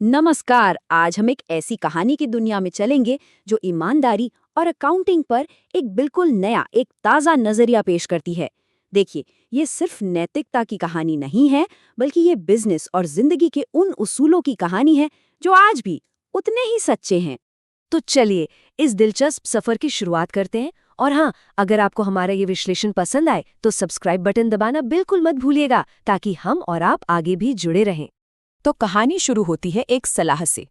नमस्कार। आज हम एक ऐसी कहानी की दुनिया में चलेंगे जो ईमानदारी और अकाउंटिंग पर एक बिल्कुल नया, एक ताज़ा नजरिया पेश करती है। देखिए, ये सिर्फ नैतिकता की कहानी नहीं है, बल्कि ये बिजनेस और जिंदगी के उन उसूलों की कहानी है जो आज भी उतने ही सच्चे हैं। तो चलिए इस दिलचस्प सफर की शुरुआत करते हैं। और हाँ, अगर आपको हमारा ये विश्लेषण पसंद आए तो सब्सक्राइब बटन दबाना बिल्कुल मत भूलिएगा, ताकि हम और आप आगे भी जुड़े रहें। तो कहानी शुरू होती है एक सलाह से।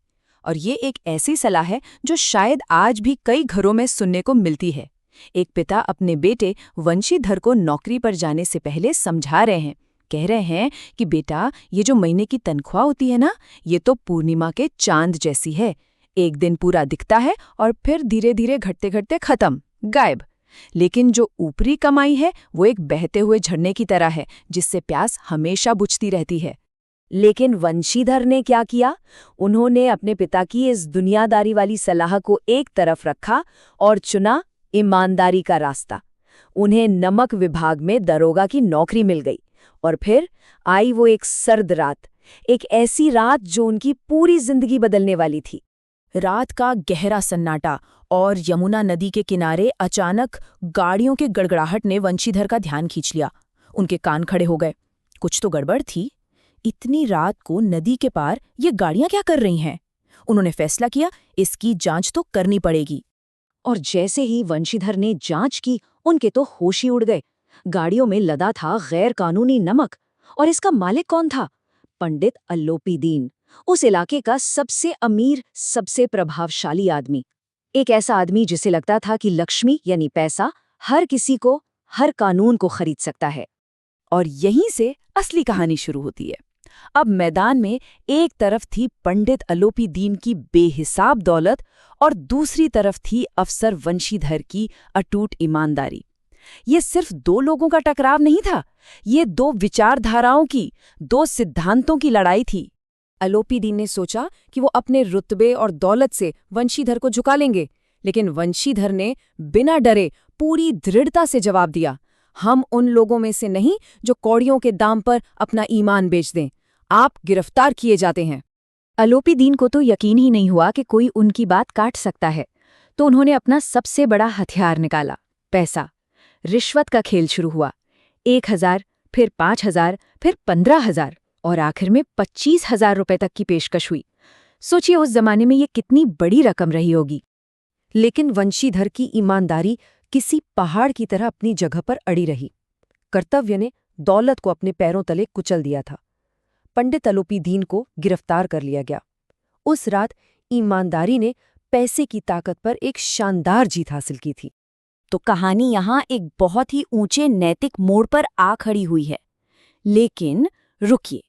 और ये एक ऐसी सलाह है जो शायद आज भी कई घरों में सुनने को मिलती है। एक पिता अपने बेटे वंशीधर को नौकरी पर जाने से पहले समझा रहे हैं। कह रहे हैं कि बेटा, ये जो महीने की तनख्वाह होती है ना, ये तो पूर्णिमा के चांद जैसी है। एक दिन पूरा दिखता है और फिर धीरे धीरे घटते घटते खत्म, गायब। लेकिन जो ऊपरी कमाई है वो एक बहते हुए झरने की तरह है, जिससे प्यास हमेशा बुझती रहती है। लेकिन वंशीधर ने क्या किया? उन्होंने अपने पिता की इस दुनियादारी वाली सलाह को एक तरफ रखा और चुना ईमानदारी का रास्ता। उन्हें नमक विभाग में दरोगा की नौकरी मिल गई। और फिर आई वो एक सर्द रात, एक ऐसी रात जो उनकी पूरी जिंदगी बदलने वाली थी। रात का गहरा सन्नाटा और यमुना नदी के किनारे अचानक गाड़ियों के गड़गड़ाहट ने वंशीधर का ध्यान खींच लिया। उनके कान खड़े हो गए। कुछ तो गड़बड़ थी। इतनी रात को नदी के पार ये गाड़ियां क्या कर रही हैं? उन्होंने फैसला किया, इसकी जांच तो करनी पड़ेगी। और जैसे ही वंशीधर ने जांच की, उनके तो होश ही उड़ गए। गाड़ियों में लदा था गैर कानूनी नमक। और इसका मालिक कौन था? पंडित अल्लोपीदीन, उस इलाके का सबसे अमीर, सबसे प्रभावशाली आदमी। एक ऐसा आदमी जिसे लगता था कि लक्ष्मी यानी पैसा हर किसी को, हर कानून को खरीद सकता है। और यहीं से असली कहानी शुरू होती है। अब मैदान में एक तरफ थी पंडित अलोपीदीन की बेहिसाब दौलत और दूसरी तरफ थी अफसर वंशीधर की अटूट ईमानदारी। ये सिर्फ दो लोगों का टकराव नहीं था, ये दो विचारधाराओं की, दो सिद्धांतों की लड़ाई थी। अलोपीदीन ने सोचा कि वो अपने रुतबे और दौलत से वंशीधर को झुका लेंगे, लेकिन वंशीधर ने बिना डरे पूरी दृढ़ता से जवाब दिया, हम उन लोगों में से नहीं जो कौड़ियों के दाम पर अपना ईमान बेच दें। आप गिरफ्तार किए जाते हैं। अलोपीदीन को तो यकीन ही नहीं हुआ कि कोई उनकी बात काट सकता है। तो उन्होंने अपना सबसे बड़ा हथियार निकाला, पैसा। रिश्वत का खेल शुरू हुआ। 1,000, फिर 5,000, फिर 15,000 और आखिर में 25,000 रुपए तक की पेशकश हुई। सोचिए उस जमाने में ये कितनी बड़ी रकम रही होगी। लेकिन वंशीधर की ईमानदारी किसी पहाड़ की तरह अपनी जगह पर अड़ी रही। कर्तव्य ने दौलत को अपने पैरों तले कुचल दिया था। पंडित अलोपीदीन को गिरफ्तार कर लिया गया। उस रात ईमानदारी ने पैसे की ताकत पर एक शानदार जीत हासिल की थी। तो कहानी यहाँ एक बहुत ही ऊंचे नैतिक मोड़ पर आ खड़ी हुई है। लेकिन रुकिए,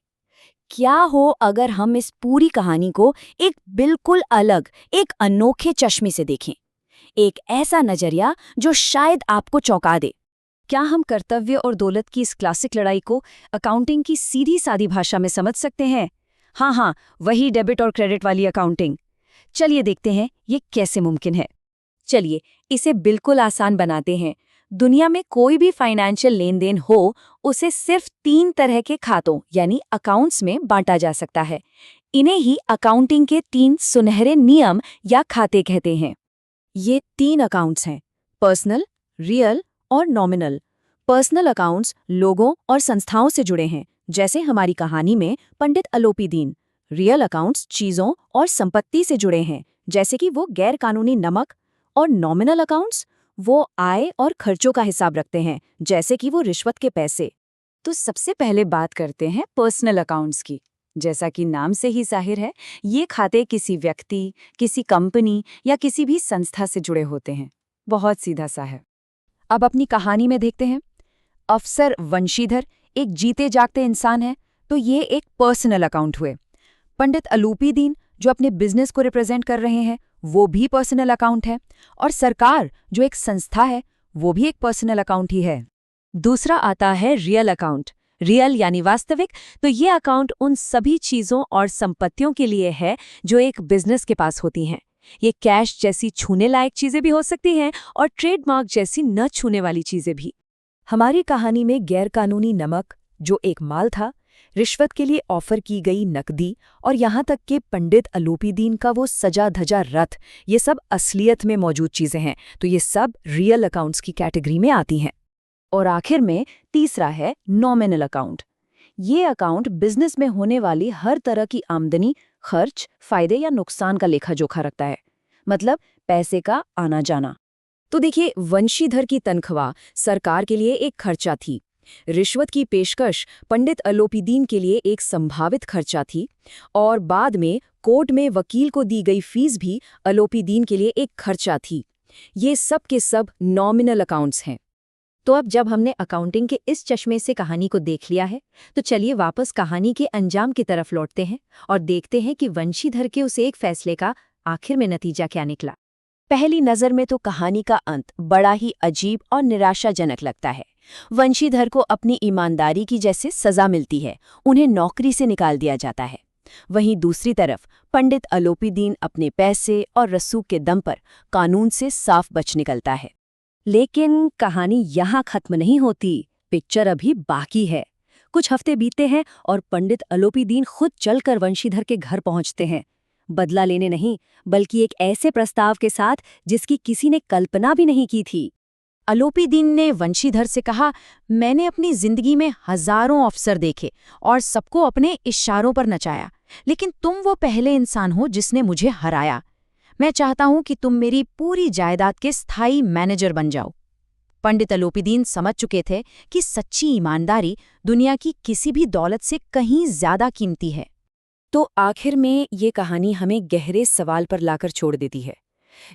क्या हो अगर हम इस पूरी कहानी को एक बिल्कुल अलग, एक अनोखे चश्मे से देखें? एक ऐसा नजरिया जो शायद आपको चौंका दे। क्या हम कर्तव्य और दौलत की इस क्लासिक लड़ाई को अकाउंटिंग की सीधी सादी भाषा में समझ सकते हैं? हाँ, वही डेबिट और क्रेडिट वाली अकाउंटिंग। चलिए देखते हैं ये कैसे मुमकिन है। चलिए इसे बिल्कुल आसान बनाते हैं। दुनिया में कोई भी फाइनेंशियल लेन देन हो, उसे सिर्फ 3 तरह के खातों यानी अकाउंट्स में बांटा जा सकता है। इन्हें ही अकाउंटिंग के 3 सुनहरे नियम या खाते कहते हैं। ये 3 अकाउंट्स हैं, पर्सनल, रियल और नॉमिनल। पर्सनल अकाउंट्स लोगों और संस्थाओं से जुड़े हैं, जैसे हमारी कहानी में पंडित अलोपीदीन। रियल अकाउंट्स चीजों और संपत्ति से जुड़े हैं, जैसे कि वो गैर कानूनी नमक। और नॉमिनल अकाउंट्स वो आय और खर्चों का हिसाब रखते हैं, जैसे कि वो रिश्वत के पैसे। तो सबसे पहले बात करते हैं पर्सनल अकाउंट्स की। जैसा कि नाम से ही जाहिर है, ये खाते किसी व्यक्ति, किसी कंपनी या किसी भी संस्था से जुड़े होते हैं। बहुत सीधा सा है। अब अपनी कहानी में देखते हैं। अफसर वंशीधर एक जीते जागते इंसान है, तो ये एक पर्सनल अकाउंट हुए। पंडित अलोपीदीन जो अपने बिजनेस को रिप्रेजेंट कर रहे हैं, वो भी पर्सनल अकाउंट है। और सरकार जो एक संस्था है, वो भी एक पर्सनल अकाउंट ही है। दूसरा आता है रियल अकाउंट। रियल यानी वास्तविक। तो ये अकाउंट उन सभी चीजों और संपत्तियों के लिए है जो एक बिजनेस के पास होती हैं। ये कैश जैसी छूने लायक चीजें भी हो सकती हैं और ट्रेडमार्क जैसी न छूने वाली चीजें भी। हमारी कहानी में गैरकानूनी नमक जो एक माल था, रिश्वत के लिए ऑफर की गई नकदी और यहाँ तक कि पंडित अलोपीदीन का वो सजा धजा रथ, ये सब असलियत में मौजूद चीजें हैं, तो ये सब रियल अकाउंट्स की कैटेगरी में आती हैं। और आखिर में तीसरा है नॉमिनल अकाउंट। ये अकाउंट बिजनेस में होने वाली हर तरह की आमदनी, खर्च, फायदे या नुकसान का लेखा जोखा रखता है, मतलब पैसे का आना जाना। तो देखिए, वंशीधर की तनख्वाह सरकार के लिए एक खर्चा थी, रिश्वत की पेशकश पंडित अलोपीदीन के लिए एक संभावित खर्चा थी, और बाद में कोर्ट में वकील को दी गई फीस भी अलोपीदीन के लिए एक खर्चा थी। ये सब के सब नॉमिनल अकाउंट्स हैं। तो अब जब हमने अकाउंटिंग के इस चश्मे से कहानी को देख लिया है, तो चलिए वापस कहानी के अंजाम की तरफ लौटते हैं और देखते हैं कि वंशीधर के उस एक फैसले का आखिर में नतीजा क्या निकला। पहली नज़र में तो कहानी का अंत बड़ा ही अजीब और निराशाजनक लगता है। वंशीधर को अपनी ईमानदारी की जैसे सजा मिलती है, उन्हें नौकरी से निकाल दिया जाता है। वहीं दूसरी तरफ पंडित अलोपीदीन अपने पैसे और रसूख के दम पर कानून से साफ बच निकलता है। लेकिन कहानी यहाँ खत्म नहीं होती, पिक्चर अभी बाकी है। कुछ हफ्ते बीतते हैं और पंडित अलोपीदीन खुद चलकर वंशीधर के घर पहुंचते हैं, बदला लेने नहीं, बल्कि एक ऐसे प्रस्ताव के साथ जिसकी किसी ने कल्पना भी नहीं की थी। अलोपीदीन ने वंशीधर से कहा, मैंने अपनी जिंदगी में हजारों अफसर देखे और सबको अपने इशारों पर नचाया, लेकिन तुम वो पहले इंसान हो जिसने मुझे हराया। मैं चाहता हूं कि तुम मेरी पूरी जायदाद के स्थायी मैनेजर बन जाओ। पंडित अलोपीदीन समझ चुके थे कि सच्ची ईमानदारी दुनिया की किसी भी दौलत से कहीं ज्यादा कीमती है। तो आखिर में ये कहानी हमें गहरे सवाल पर लाकर छोड़ देती है।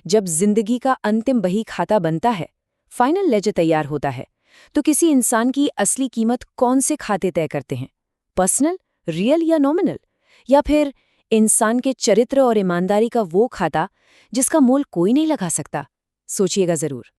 जब जिंदगी का अंतिम बही खाता बनता है, फाइनल लेजर तैयार होता है, तो किसी इंसान की असली कीमत कौन से खाते तय करते हैं? पर्सनल, रियल या नॉमिनल? या फिर इंसान के चरित्र और ईमानदारी का वो खाता जिसका मोल कोई नहीं लगा सकता? सोचिएगा जरूर।